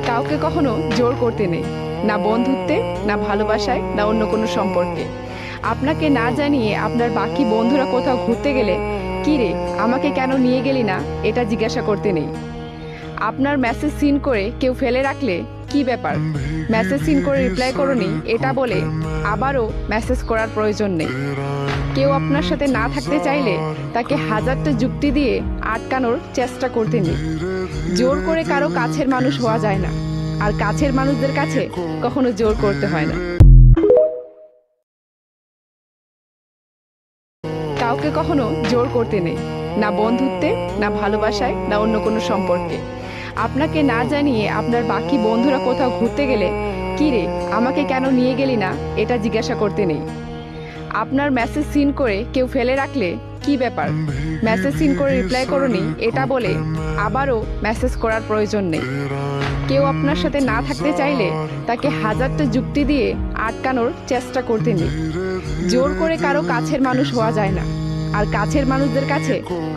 কাউকে কখনো জোর করতে নেই, না বন্ধুত্বে, না ভালোবাসায়, না অন্য কোনো সম্পর্কে। আপনাকে না জানিয়ে আপনার বাকি বন্ধুরা কোথাও ঘুরতে গেলে কী রে আমাকে কেন নিয়ে গেলি না এটা জিজ্ঞাসা করতে নেই। আপনার মেসেজ সিন করে কেউ ফেলে রাখলে কি ব্যাপার, মেসেজ সিন করে রিপ্লাই করোনি এটা বলে আবারও মেসেজ করার প্রয়োজন নেই। কেউ আপনার সাথে না থাকতে চাইলে তাকে হাজারটা যুক্তি দিয়ে আটকানোর চেষ্টা করতে নেই। জোর করে কারো কাছের মানুষ হওয়া যায় না, আর কাছের মানুষদের কাছে কখনো জোর করতে হয় না। কাউকে কখনো জোর করতে নেই, না বন্ধুত্বে, না ভালোবাসায়, না অন্য কোনো সম্পর্কে। আপনাকে না জানিয়ে আপনার বাকি বন্ধুরা কোথাও ঘুরতে গেলে কী রে আমাকে কেন নিয়ে গেলি না এটা জিজ্ঞাসা করতে নেই। আপনার মেসেজ সিন করে কেউ ফেলে রাখলে কি ব্যাপার, মেসেজ সিন করে রিপ্লাই করোনি এটা বলে আবারও মেসেজ করার প্রয়োজন নেই। কেউ আপনার সাথে না থাকতে চাইলে তাকে হাজারটা যুক্তি দিয়ে আটকানোর চেষ্টা করতে নেই। জোর করে কারো কাছের মানুষ হওয়া যায় না, আর কাছের মানুষদের কাছে